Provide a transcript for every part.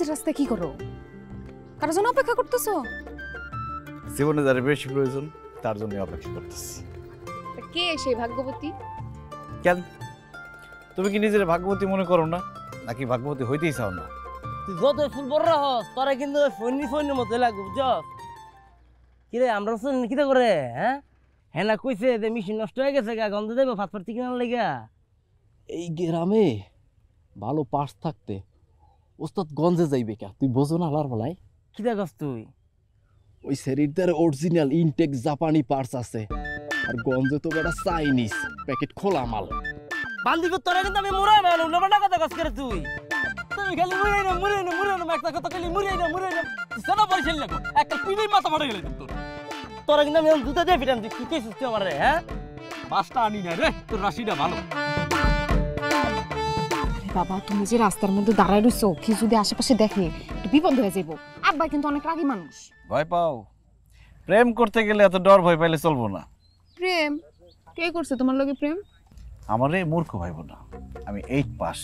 মাঝের রাস্তায় কি করো? কারোর জন্য অপেক্ষা করতেছো? জীবনে যারা বেশি প্রয়োজন তার জন্য অপেক্ষা করতেছি। কে সেই ভাগ্যবতী? কেন তুমি কি নিজের ভাগ্যবতী মনে করো না, নাকি ভাগ্যবতী হইতেই চাও না? তুই যতই ফুল বড় হস তোরা কিন্তু ফোনের মতো লাগবে বুঝছস? কিরে আমরা কিতা করে হ্যাঁ হেনা কইছে যে মেশিন নষ্ট হয়ে গেছে গা, গন্ধ দেবো ফাটফাটি কিনার লেগা। এই গ্রামে ভালো পার্স থাকতে ওস্তাদ গঞ্জে যাইবে কে? তুই বোঝো না আলার বলাই? কিতা কস তুই? ওই শরীরটার অরিজিনাল ইনটেক জাপানি পার্স আছে, আর গঞ্জে তো বেটা চাইনিজ প্যাকেট খোলা মাল। বান্দিব তোরা কিন্তু আমি মুরাই না উল্লাপাল্টা কথা কস করে তুই। তুই খালি মুরাই না একটা কথা খালি মুরাই না সেটা পয়সা লাগো একটা পিড়ি মাথা ফাটে গেলে তোর। তোরা কিন্তু আমি দুধে দিয়ে ফিরাম তুই কি কইছিস তুই আমারে? হ্যাঁ বাসটা আনি না রে, তোর রাশিটা ভালো। বাবা তুমি যে রাস্তার মধ্যে দাঁড়ায় রইছো, কি যদি আশেপাশে দেখে একটু বিপদ হয়ে যাইব। আব্বা কিন্তু অনেক রাগী মানুষ। ভয় পাও? প্রেম করতে গেলে এত ডর ভয় পাইলে চলবো না। প্রেম? কে করছে তোমার লগে প্রেম? আমারে মূর্খ ভাইব না, আমি 8 পাস,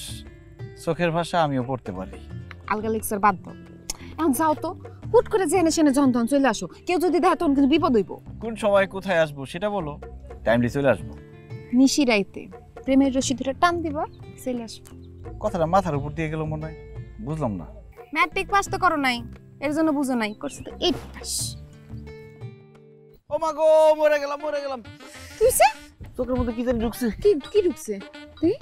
চোখের ভাষা আমিও পড়তে পারি। আলগা লেকচার বাদ দাও, এখন যাও তো। হুট করে জেনে শুনে যখন তখন চলে আসো, কেউ যদি দেখে তখন কিন্তু বিপদ হইব। কোন সময় কোথায় আসবো সেটা বলো, টাইমলি চলে আসবো। নিশি রাইতে প্রেমের রশি ধরে টান দিবা, চলে আসবো। কথাটা মাথার উপর দিয়ে গেল মনে হয়, বুঝলাম না। ম্যাট্রিক পাস তো করো নাই, এর জন্য বুঝো নাই, করছে তো 8 পাস। ও মা গো, মরে গেলাম। তুইছে চোখের মধ্যে কি জানি ঢুকছে। কি ঢুকছে? তুই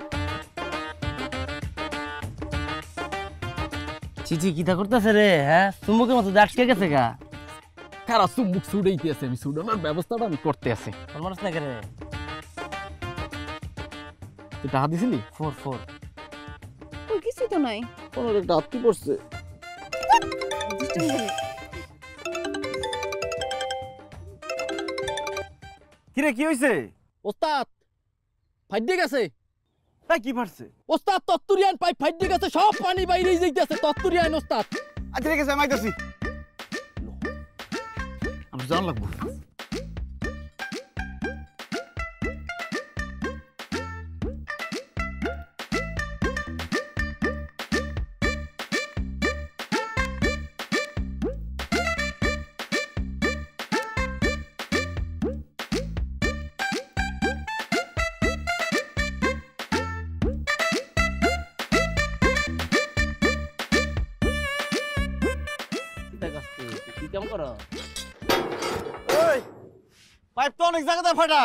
চিচি কিতা করতেছে রে? হ্যাঁ চুম্বকের মতো দাঁড়কে গেছে গা। খারাপ চুম্বুক ছুড়াইতে আছে, আমি ছুড়ানোর ব্যবস্থাটা আমি করতে আছি। তোর মানুষ না করে তুই টাকা দিছিলি? 4 ওই কিছুই তো নাই। ওনার একটা হাতি পড়ছে। কিরে কি হইছে? ওস্তাদ ফাইডে গেছে। তাই কি পারছে? ওস্তাদ তত্তুরিয়ান পাইপ ফাইডে গেছে, সব পানি বাইরে যাইতেছে। তত্তুরিয়ান ওস্তাদ। আচ্ছা ঠিক আছে, আমি আইতাছি। আমি জান লাগবো। কি কাম করো? ওই পাইপ তো অনেক জায়গাতে ফাটা।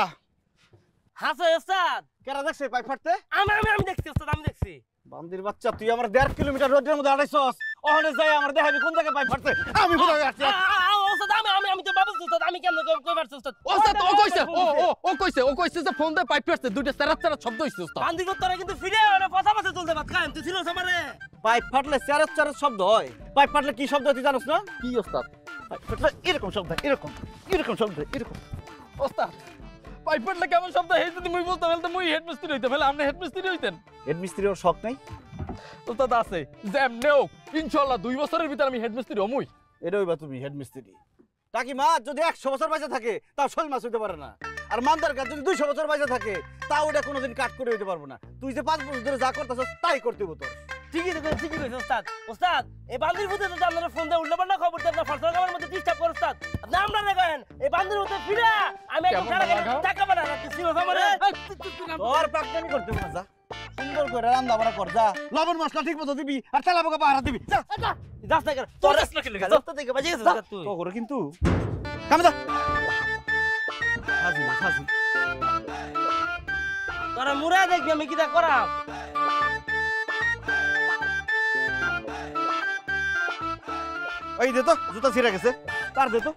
হাসো ওস্তাদ। কেরা দেখছে পাইপ ফাটতে? আমি দেখছি ওস্তাদ, আমি দেখছি। বান্দির বাচ্চা, তুই আমার 1.5 কিলোমিটার রোডের মধ্যে আড়াইছস, ওখানে যাই আমার দেখাবি কোন জায়গায় পাইপ ফাটছে। আমি কোথায় আসছি? ওস্তাদ আমি তো বাবু ওস্তাদ, আমি কেন কই পারছি ওস্তাদ? ওস্তাদ ও কইছে যে ফোন দিয়ে পাইপ ফাটছে, দুইটা চারাত শব্দ হইছে ওস্তাদ। বান্দির তোরা কিন্তু ফিরে মানে কথা কথা চলতে বাদ খান তুই ছিলস আমারে। পাইপ ফাটলে চারত শব্দ হয়। পাইপ ফাটলে কি শব্দ হয় তুই জানোস না? কি ওস্তাদ? পাইপ ফাটলে এরকম শব্দ হয়, এরকম শব্দ হয়, এরকম। ওস্তাদ পাইপ ফাটলে কেমন শব্দ হয়? যদি মুই বলতাম তাহলে তো মুই হেড মিস্ত্রি হইতাম। তাহলে আপনি হেড মিস্ত্রি হইতেন? হেড মিস্ত্রির শখ নাই? ওস্তাদ আছে যেমনে হোক ইনশাআল্লাহ 2 বছরের ভিতর আমি হেড মিস্ত্রি হমুই। এটাই বা তুমি হেড মিস্ত্রি। টাকি মাছ যদি 100 বছর বেঁচে থাকে তাও শোল মাছ হইতে পারে না, আর মান্দার গাছ যদি 200 বছর বেঁচে থাকে তাও ওটা কোনোদিন কাট করে হইতে পারবো না। তুই যে 5 বছর ধরে যা করতেছস তাই করতে হবো তোর। ঠিকই কইছ ওস্তাদ। ওস্তাদ এই বান্দির ভূতে তো আপনারা ফোন দিয়ে উল্টাপাল্টা খবর দেন না, ফার্স্ট কামের মধ্যে ডিস্টার্ব করে ওস্তাদ। আপনি আমরা না করেন এই বান্দির ভূতে ফিরে আমি একদম টাকা বানা রাখছি ছিলস আমারে। তোর পাকনামি করতে হবে না, যা সুন্দর করে রান্না বাড়া কর, যা লবণ মশলা ঠিক মতো দিবি আর তেলা পোকা পাহারা দিবি। যা দাস না কর তোর দাস না খেলে যত থেকে বাজে গেছে ওস্তাদ তুই। তো করে কিন্তু কামে যা। হাজি তোরা মুরা দেখবি আমি কিটা করাম। ওই দে তো, জুতা ছিঁড়ে গেছে, তার দে তো।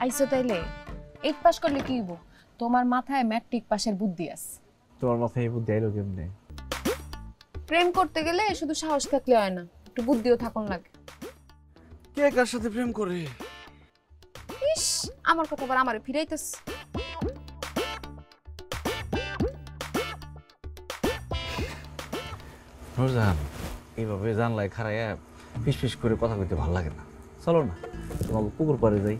আইসো তাইলে 8 পাস করলে কি হইব? তোমার মাথায় ম্যাট্রিক পাসের বুদ্ধি আছে। তোমার মাথায় এই বুদ্ধি আইলো কেমনে? প্রেম করতে গেলে শুধু সাহস থাকলে হয় না, একটু বুদ্ধিও থাকুন লাগে। কে কার সাথে প্রেম করে? ইস আমার কথা আবার আমারে ফিরাইতেছ। নূরজাহান, এইভাবে জানলায় খাড়াইয়া ফিস করে কথা কইতে ভালো লাগে না। চলো না তোমার পুকুর পাড়ে যাই।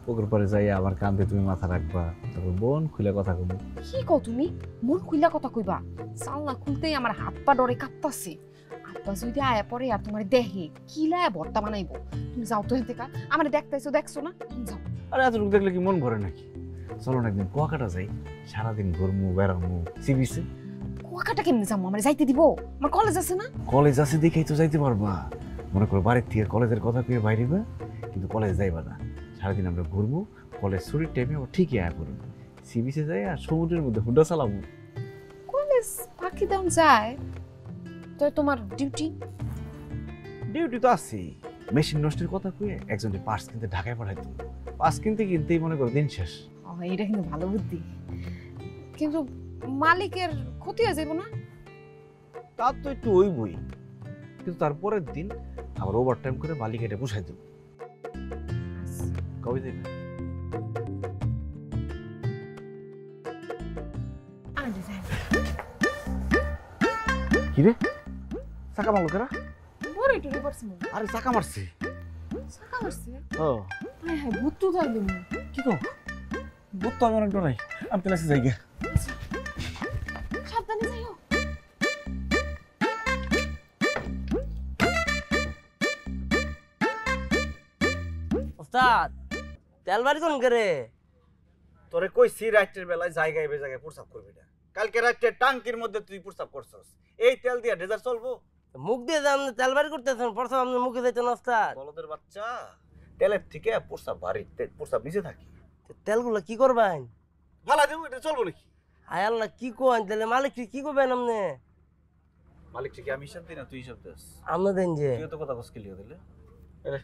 পুকুর পাড়ে যাই আমার কাঁধে তুমি মাথা রাখবা, তারপর বোন খুলে কথা কইব। কি কও তুমি? মন খুইলা কথা কইবা? জানলা খুলতেই আমার হাত পা ডরে কাঁপতাছে। আব্বা যদি আয়া পরে আর তোমার দেহে কিলায় ভর্তা বানাইবো। তুমি যাও তো হেতে কা, আমারে দেখছো না? তুমি যাও। আরে এতটুকু দেখলে কি মন ভরে নাকি? চলো না একদিন কুয়াকাটা যাই, সারাদিন ঘুরমু বেড়ামু সি বিচে। কুয়াকাটা কেমনে যাবো? আমার যাইতে দিব? আমার কলেজ আছে না? কলেজ আছে দেখেই তো যাইতে পারবা। মনে করো বাড়ির থেকে কলেজের কথা কয়ে বাইরে বা, কিন্তু কলেজ যাইবা না। সারাদিন আমরা ঘুরবো, কলেজ ছুটির টাইমে আবার ঠিকই আয়া করবো। সি বিচে যাই আর সমুদ্রের মধ্যে হুডা চালাবো। কলেজ ফাঁকি দেওয়া যায় তো? তোমার ডিউটি? ডিউটি তো আছেই। মেশিন নষ্টের কথা কয়ে একজনের পার্টস কিনতে ঢাকায় পাঠাইতো। পার্টস কিনতেই মনে করো দিন শেষ। এটা কিন্তু ভালো বুদ্ধি, কিন্তু মালিকের ক্ষতি হয়ে যাইব না? তার তো একটু ওই বই, কিন্তু তারপরের দিন আবার ওভার টাইম করে মালিক এটা পুষাই দেব। কবে দেবে? কিরে চাকা মারলো কেরা? বড় একটু রিভার্স মুভ। আরে চাকা মারছে। চাকা মারছে? ও হ্যাঁ হ্যাঁ, ভূত তো যাইবে না। কি কো? বুঝ তো আমি অনেক ডরাই। আমি তেলাসে যাই গে। সাবধানে যাইও। ওস্তাদ তেল বাড়ি কোন করে? তোরে কইছি রাতের বেলায় জায়গায় জায়গায় প্রস্রাব করবি না। কালকে রাতে টাঙ্কির মধ্যে তুই প্রস্রাব করছস। এই তেল দিয়া ডেজার চলবো? মুখ দিয়ে যান তেল বাড়ি করতেছেন, পরশু আপনি মুখে যাইতেন ওস্তাদ। বলদের বাচ্চা, তেলের থেকে প্রস্রাব ভারী, প্রস্রাব নিচে থাকি। তেলগুলো কি করবেন? ভালো দেবো, এটা চলবো নাকি? হায় আল্লাহ, কি কোন তাহলে মালিক কি করবেন আপনি? মালিক থেকে আমি হিসাব দিই না, তুই হিসাব দিস। আপনি দেন যে তুই তো কথা কসকিলিও দিলে। এরে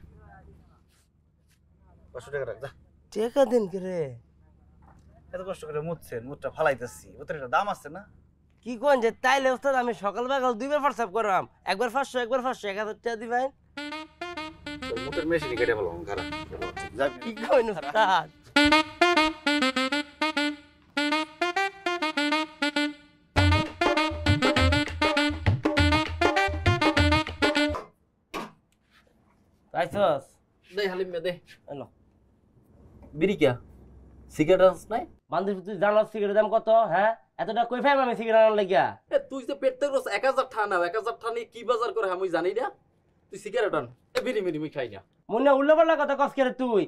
500 টাকা রাখ যা। টেকা দেন কে রে? এত কষ্ট করে মুছছেন, মুখটা ফালাইতেছি, ওটার একটা দাম আছে না? কি কোন যে তাইলে ওস্তাদ আমি সকাল বেকাল দুইবার প্রস্রাব করলাম, একবার 500 একবার 500, 1000 টাকা দিবেন? তোর মুখের মেশিনই কেটে ফেলো খারাপ। যা কি কোন ওস্তাদ? আইছস? দে হালিম দে এলো বিড়ি কিয়া সিগারেট নাই? বান্ধবী তুই জানাস সিগারেটের দাম কত? হ্যাঁ, এতটা কই পাইম আমি সিগারেট আনার লাগিয়া? এ তুই যে পেট থেকে 1000 টাকা নাও, 1000 টাকা নিয়ে কি বাজার করে আমি জানি না। তুই সিগারেট আন, এ বিড়ি মিড়ি মুই খাই না। মনে উল্লাপাল্লা কথা কস করে তুই?